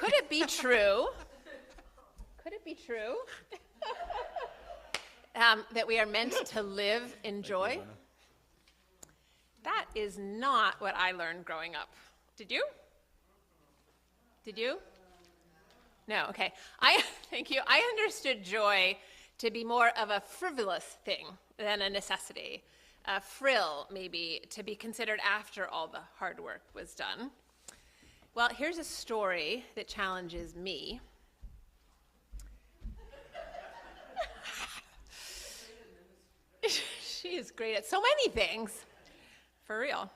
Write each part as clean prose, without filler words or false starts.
Could it be true? Could it be true that we are meant to live in joy? That is not what I learned growing up. Did you? Did you? No, okay. Thank you. I understood joy to be more of a frivolous thing than a necessity. A frill, maybe, to be considered after all the hard work was done. Well, here's a story that challenges me. She is great at so many things, for real.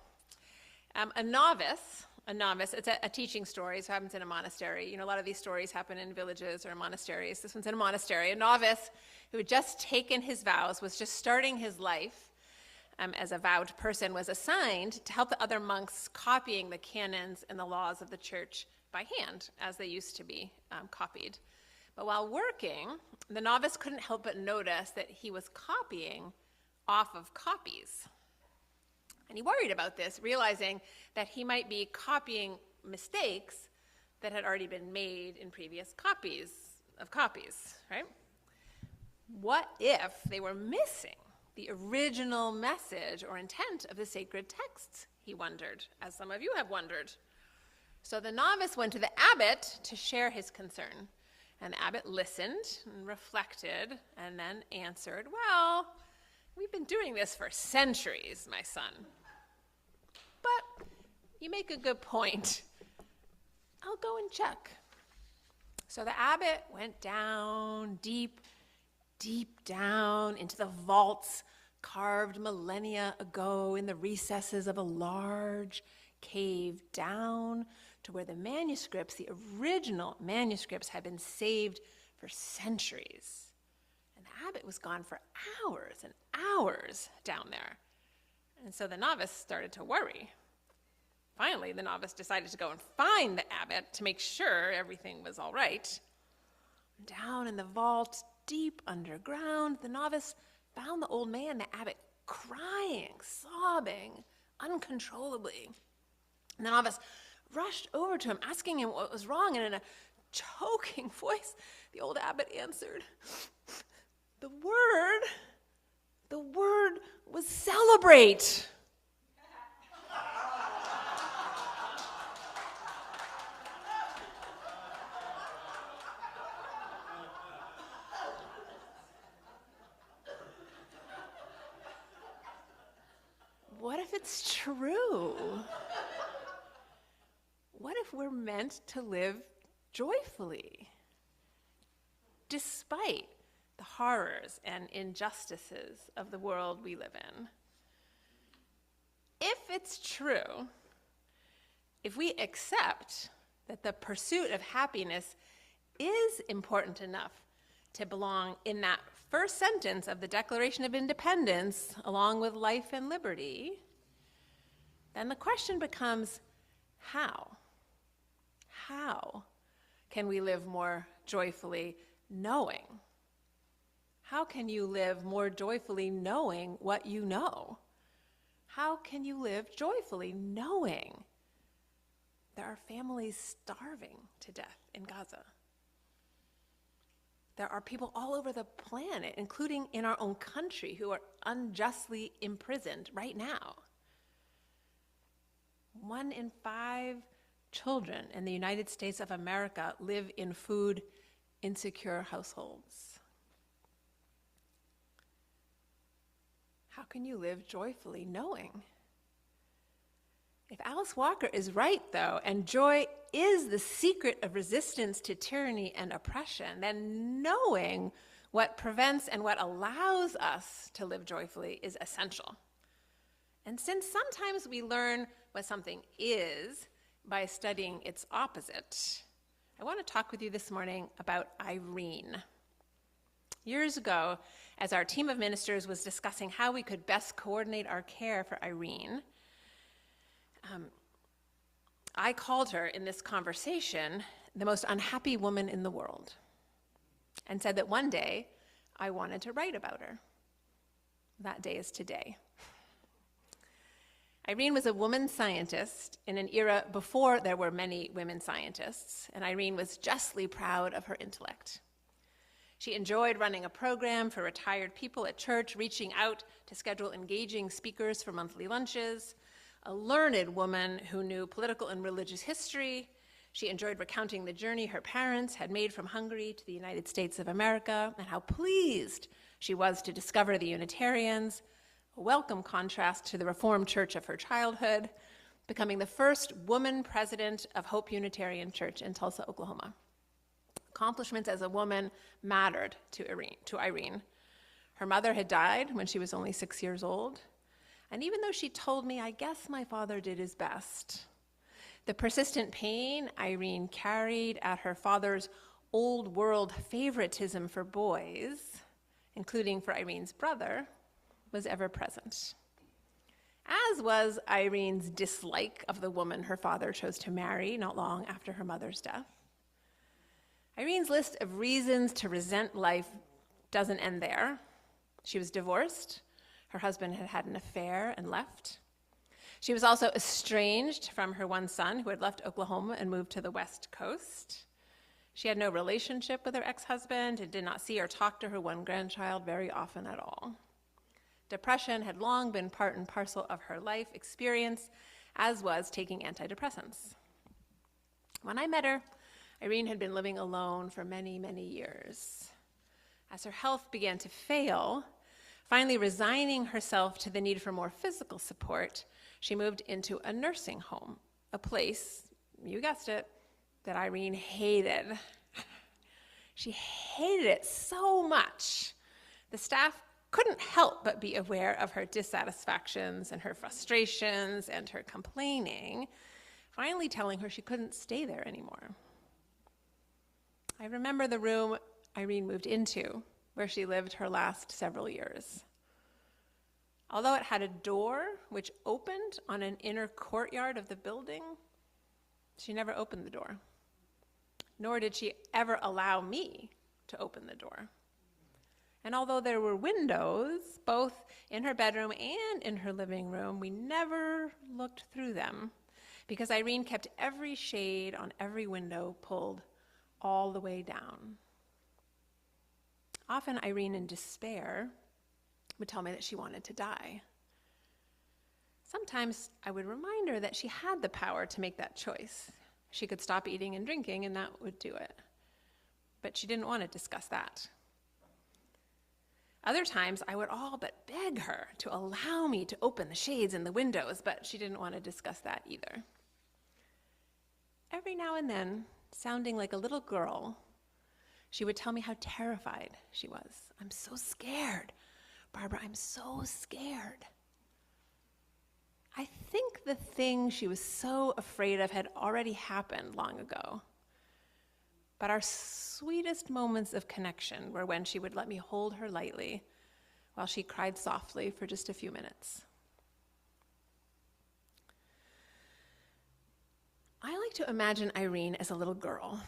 A novice, it's a teaching story, so it happens in a monastery. You know, a lot of these stories happen in villages or monasteries. This one's in a monastery. A novice who had just taken his vows, was just starting his life as a vowed person, was assigned to help the other monks copying the canons and the laws of the church by hand, as they used to be copied. But while working, the novice couldn't help but notice that he was copying off of copies. And he worried about this, realizing that he might be copying mistakes that had already been made in previous copies of copies, right? What if they were missing the original message or intent of the sacred texts, he wondered, as some of you have wondered. So the novice went to the abbot to share his concern. And the abbot listened and reflected and then answered, "Well, we've been doing this for centuries, my son. But you make a good point. I'll go and check." So the abbot went down, deep down into the vaults carved millennia ago in the recesses of a large cave, down to where the manuscripts, the original manuscripts, had been saved for centuries. And the abbot was gone for hours and hours down there. And so the novice started to worry. Finally, the novice decided to go and find the abbot to make sure everything was all right. Down in the vault, deep underground, the novice found the old man, the abbot, crying, sobbing uncontrollably. And the novice rushed over to him, asking him what was wrong, and in a choking voice, the old abbot answered, The word was celebrate. What if it's true? What if we're meant to live joyfully, despite the horrors and injustices of the world we live in? If it's true, if we accept that the pursuit of happiness is important enough to belong in that first sentence of the Declaration of Independence, along with life and liberty, then the question becomes, how? How can we live more joyfully knowing? How can you live more joyfully knowing what you know? How can you live joyfully knowing there are families starving to death in Gaza? There are people all over the planet, including in our own country, who are unjustly imprisoned right now. 1 in 5 children in the United States of America live in food insecure households. How can you live joyfully knowing? If Alice Walker is right, though, and joy is the secret of resistance to tyranny and oppression, then knowing what prevents and what allows us to live joyfully is essential. And since sometimes we learn what something is by studying its opposite, I want to talk with you this morning about Irene. Years ago, as our team of ministers was discussing how we could best coordinate our care for Irene, I called her in this conversation the most unhappy woman in the world, and said that one day I wanted to write about her. That day is today. Irene was a woman scientist in an era before there were many women scientists, and Irene was justly proud of her intellect. She enjoyed running a program for retired people at church, reaching out to schedule engaging speakers for monthly lunches. A learned woman who knew political and religious history. She enjoyed recounting the journey her parents had made from Hungary to the United States of America and how pleased she was to discover the Unitarians, a welcome contrast to the Reformed Church of her childhood, becoming the first woman president of Hope Unitarian Church in Tulsa, Oklahoma. Accomplishments as a woman mattered to Irene. Her mother had died when she was only 6 years old, and even though she told me, I guess my father did his best, the persistent pain Irene carried at her father's old world favoritism for boys, including for Irene's brother, was ever present, as was Irene's dislike of the woman her father chose to marry not long after her mother's death. Irene's list of reasons to resent life doesn't end there. She was divorced. Her husband had had an affair and left. She was also estranged from her one son, who had left Oklahoma and moved to the West Coast. She had no relationship with her ex-husband and did not see or talk to her one grandchild very often at all. Depression had long been part and parcel of her life experience, as was taking antidepressants. When I met her, Irene had been living alone for many, many years. As her health began to fail, finally resigning herself to the need for more physical support, she moved into a nursing home, a place, you guessed it, that Irene hated. She hated it so much. The staff couldn't help but be aware of her dissatisfactions and her frustrations and her complaining, finally telling her she couldn't stay there anymore. I remember the room Irene moved into, where she lived her last several years. Although it had a door which opened on an inner courtyard of the building, she never opened the door, nor did she ever allow me to open the door. And although there were windows, both in her bedroom and in her living room, we never looked through them because Irene kept every shade on every window pulled all the way down. Often Irene, in despair, would tell me that she wanted to die. Sometimes I would remind her that she had the power to make that choice. She could stop eating and drinking, and that would do it. But she didn't want to discuss that. Other times, I would all but beg her to allow me to open the shades and the windows, but she didn't want to discuss that either. Every now and then, sounding like a little girl, she would tell me how terrified she was. I'm so scared. Barbara, I'm so scared. I think the thing she was so afraid of had already happened long ago. But our sweetest moments of connection were when she would let me hold her lightly while she cried softly for just a few minutes. I like to imagine Irene as a little girl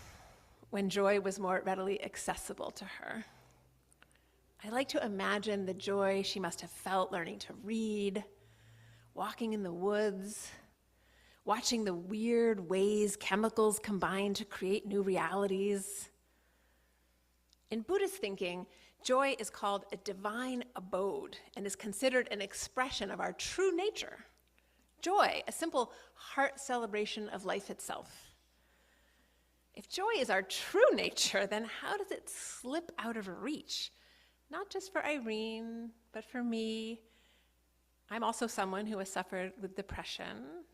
when joy was more readily accessible to her. I like to imagine the joy she must have felt learning to read, walking in the woods, watching the weird ways chemicals combine to create new realities. In Buddhist thinking, joy is called a divine abode and is considered an expression of our true nature. Joy, a simple heart celebration of life itself. If joy is our true nature, then how does it slip out of reach? Not just for Irene, but for me. I'm also someone who has suffered with depression,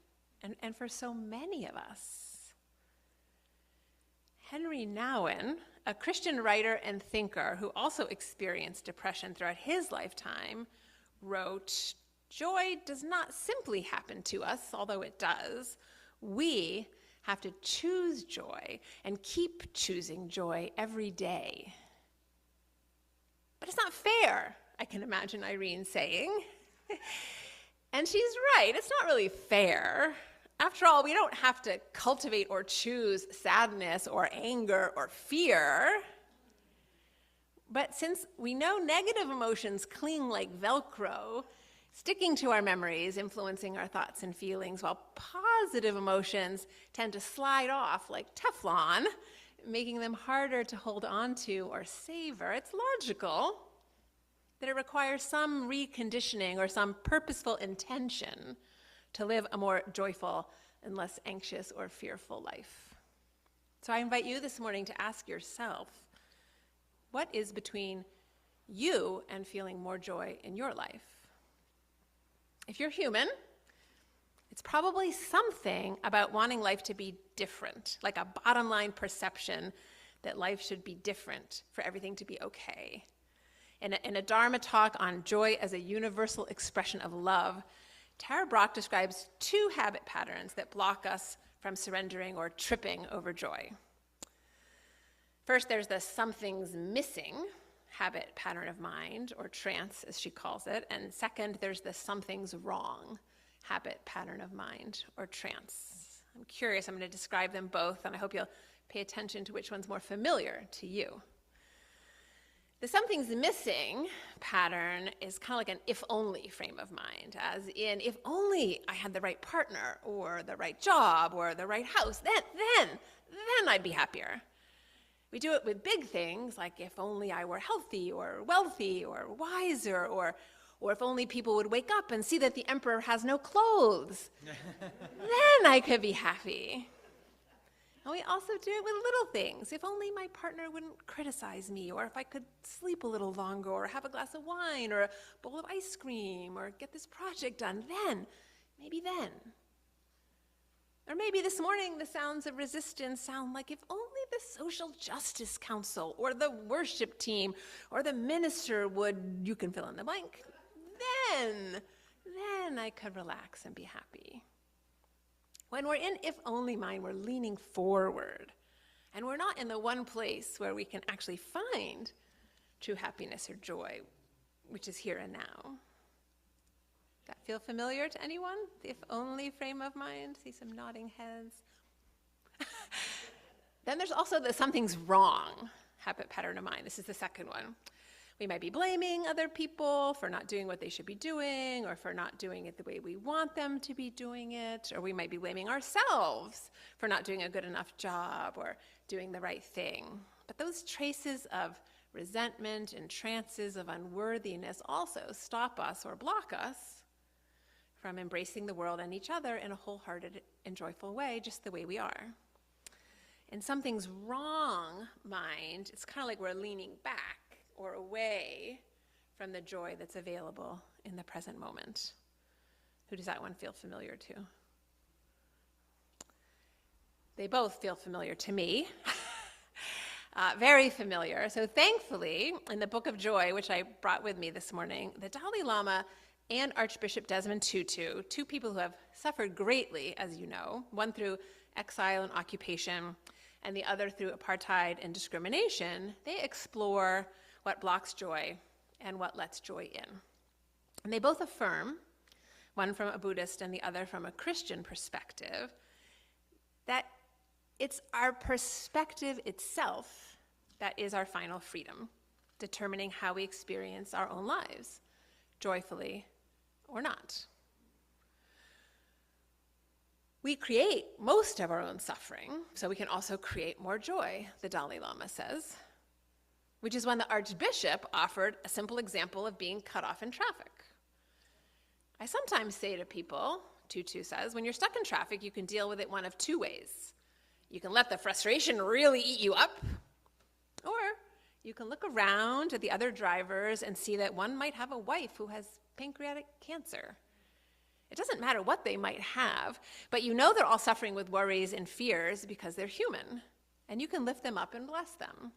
and for so many of us. Henry Nouwen, a Christian writer and thinker who also experienced depression throughout his lifetime, wrote, "Joy does not simply happen to us, although it does. We have to choose joy and keep choosing joy every day." But it's not fair, I can imagine Irene saying. And she's right, it's not really fair. After all, we don't have to cultivate or choose sadness or anger or fear. But since we know negative emotions cling like Velcro, sticking to our memories, influencing our thoughts and feelings, while positive emotions tend to slide off like Teflon, making them harder to hold on to or savor. It's logical that it requires some reconditioning or some purposeful intention to live a more joyful and less anxious or fearful life. So I invite you this morning to ask yourself, what is between you and feeling more joy in your life? If you're human, it's probably something about wanting life to be different, like a bottom line perception that life should be different for everything to be okay. In a Dharma talk on joy as a universal expression of love, Tara Brach describes two habit patterns that block us from surrendering or tripping over joy. First, there's the something's missing habit pattern of mind, or trance, as she calls it. And second, there's the something's wrong habit pattern of mind, or trance. I'm curious, I'm going to describe them both, and I hope you'll pay attention to which one's more familiar to you. The something's missing pattern is kind of like an if-only frame of mind, as in, if only I had the right partner, or the right job, or the right house, then I'd be happier. We do it with big things, like if only I were healthy, or wealthy, or wiser, or if only people would wake up and see that the emperor has no clothes. Then I could be happy. And we also do it with little things. If only my partner wouldn't criticize me, or if I could sleep a little longer, or have a glass of wine, or a bowl of ice cream, or get this project done, maybe then. Or maybe this morning the sounds of resistance sound like if only the Social Justice Council, or the worship team, or the minister would, you can fill in the blank, then I could relax and be happy. When we're in if-only mind, we're leaning forward, and we're not in the one place where we can actually find true happiness or joy, which is here and now. That feel familiar to anyone? The if-only frame of mind? See some nodding heads. Then there's also the something's wrong habit pattern of mind. This is the second one. We might be blaming other people for not doing what they should be doing, or for not doing it the way we want them to be doing it, or we might be blaming ourselves for not doing a good enough job or doing the right thing. But those traces of resentment and trances of unworthiness also stop us or block us from embracing the world and each other in a wholehearted and joyful way, just the way we are. In something's wrong mind, it's kind of like we're leaning back or away from the joy that's available in the present moment. Who does that one feel familiar to? They both feel familiar to me. Very familiar. So thankfully, in the Book of Joy, which I brought with me this morning, the Dalai Lama and Archbishop Desmond Tutu, two people who have suffered greatly, as you know, one through exile and occupation, and the other through apartheid and discrimination, they explore what blocks joy and what lets joy in. And they both affirm, one from a Buddhist and the other from a Christian perspective, that it's our perspective itself that is our final freedom, determining how we experience our own lives, joyfully or not. We create most of our own suffering, so we can also create more joy, the Dalai Lama says, which is when the Archbishop offered a simple example of being cut off in traffic. I sometimes say to people, Tutu says, when you're stuck in traffic, you can deal with it one of two ways. You can let the frustration really eat you up, or you can look around at the other drivers and see that one might have a wife who has pancreatic cancer. It doesn't matter what they might have, but you know they're all suffering with worries and fears because they're human, and you can lift them up and bless them.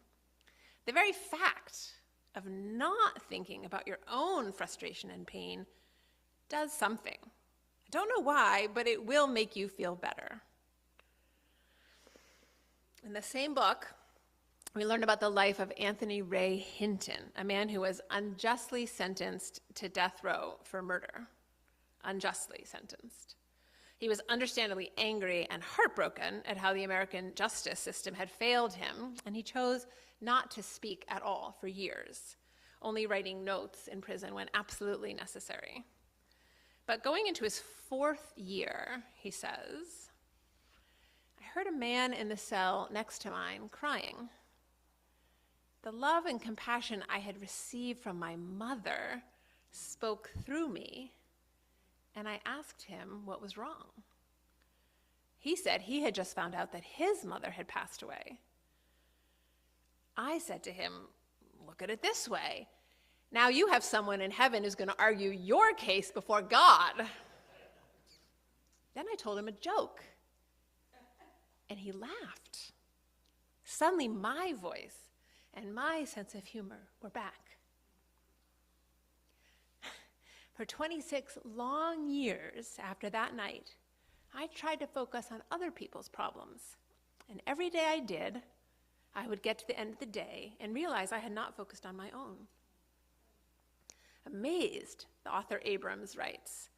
The very fact of not thinking about your own frustration and pain does something. I don't know why, but it will make you feel better. In the same book, we learn about the life of Anthony Ray Hinton, a man who was unjustly sentenced to death row for murder. Unjustly sentenced. He was understandably angry and heartbroken at how the American justice system had failed him, and he chose not to speak at all for years, only writing notes in prison when absolutely necessary. But going into his 4th year, he says, I heard a man in the cell next to mine crying. The love and compassion I had received from my mother spoke through me, and I asked him what was wrong. He said he had just found out that his mother had passed away. I said to him, look at it this way. Now you have someone in heaven who's going to argue your case before God. Then I told him a joke, and he laughed. Suddenly my voice and my sense of humor were back. For 26 long years after that night, I tried to focus on other people's problems. And every day I did, I would get to the end of the day and realize I had not focused on my own. Amazed, the author Abrams writes,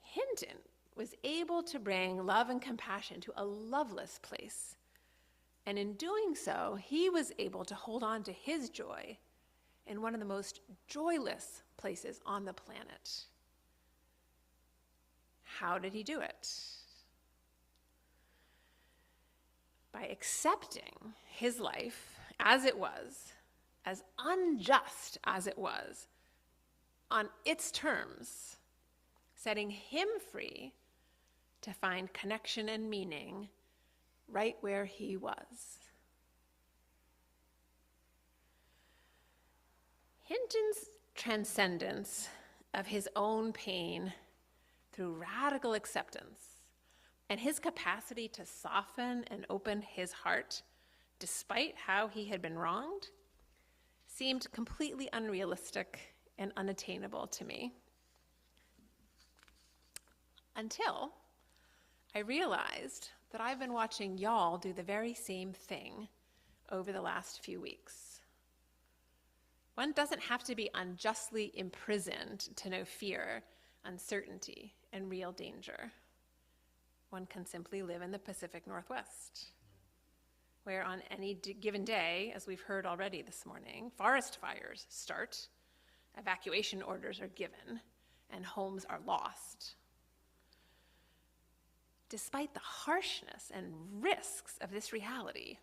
Hinton was able to bring love and compassion to a loveless place. And in doing so, he was able to hold on to his joy in one of the most joyless places on the planet. How did he do it? By accepting his life as it was, as unjust as it was, on its terms, setting him free to find connection and meaning right where he was. Hinton's transcendence of his own pain through radical acceptance and his capacity to soften and open his heart despite how he had been wronged seemed completely unrealistic and unattainable to me. Until I realized that I've been watching y'all do the very same thing over the last few weeks. One doesn't have to be unjustly imprisoned to know fear, uncertainty, and real danger. One can simply live in the Pacific Northwest, where on any given day, as we've heard already this morning, forest fires start, evacuation orders are given, and homes are lost. Despite the harshness and risks of this reality,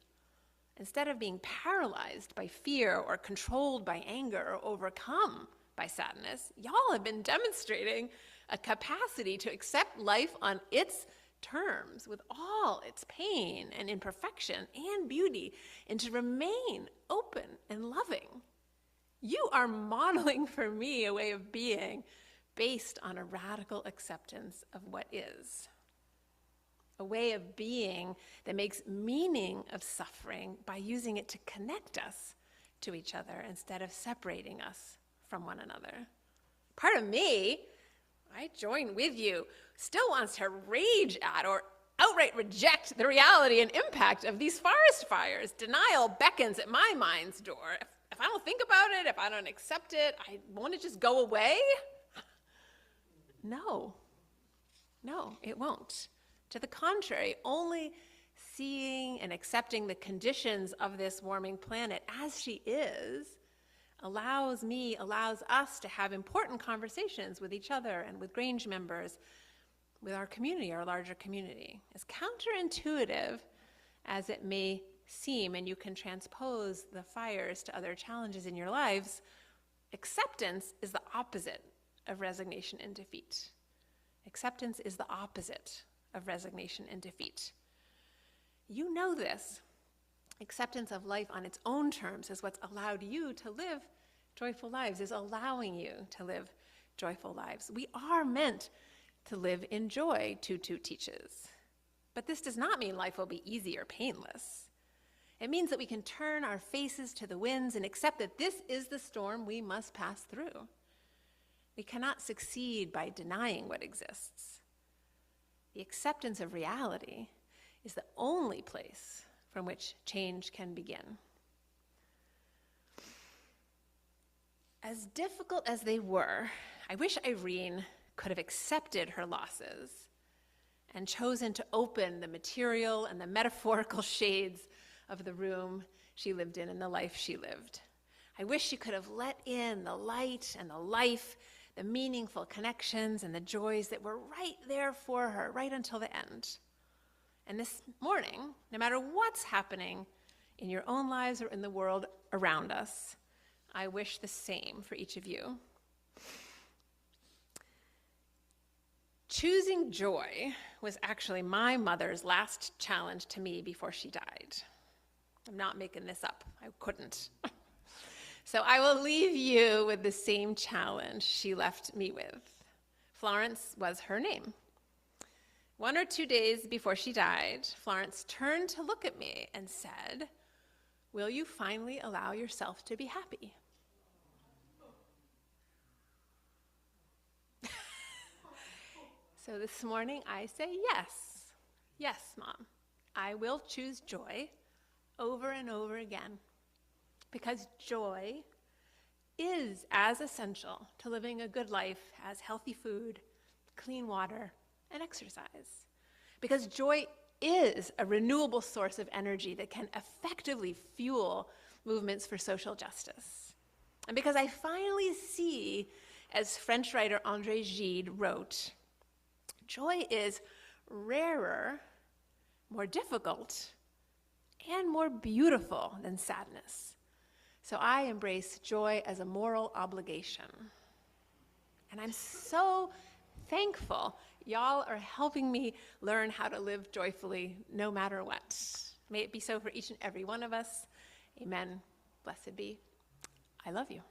instead of being paralyzed by fear or controlled by anger or overcome by sadness, y'all have been demonstrating a capacity to accept life on its terms with all its pain and imperfection and beauty, and to remain open and loving. You are modeling for me a way of being based on a radical acceptance of what is. A way of being that makes meaning of suffering by using it to connect us to each other instead of separating us from one another. Part of me, I join with you, still wants to rage at or outright reject the reality and impact of these forest fires. Denial beckons at my mind's door. If I don't think about it, if I don't accept it, won't it just go away? No, it won't. To the contrary, only seeing and accepting the conditions of this warming planet as she is allows us to have important conversations with each other and with Grange members, with our community, our larger community. As counterintuitive as it may seem, and you can transpose the fires to other challenges in your lives, acceptance is the opposite of resignation and defeat. Acceptance is the opposite of resignation and defeat. You know this. Acceptance of life on its own terms is what's allowed you to live joyful lives, is allowing you to live joyful lives. We are meant to live in joy, Tutu teaches. But this does not mean life will be easy or painless. It means that we can turn our faces to the winds and accept that this is the storm we must pass through. We cannot succeed by denying what exists. The acceptance of reality is the only place from which change can begin. As difficult as they were, I wish Irene could have accepted her losses and chosen to open the material and the metaphorical shades of the room she lived in and the life she lived. I wish she could have let in the light and the life the meaningful connections and the joys that were right there for her, right until the end. And this morning, no matter what's happening in your own lives or in the world around us, I wish the same for each of you. Choosing joy was actually my mother's last challenge to me before she died. I'm not making this up. I couldn't. So I will leave you with the same challenge she left me with. Florence was her name. 1 or 2 days before she died, Florence turned to look at me and said, "Will you finally allow yourself to be happy?" So this morning I say yes. Yes, Mom. I will choose joy over and over again, because joy is as essential to living a good life as healthy food, clean water, and exercise. Because joy is a renewable source of energy that can effectively fuel movements for social justice. And because I finally see, as French writer André Gide wrote, joy is rarer, more difficult, and more beautiful than sadness. So I embrace joy as a moral obligation. And I'm so thankful y'all are helping me learn how to live joyfully no matter what. May it be so for each and every one of us. Amen. Blessed be. I love you.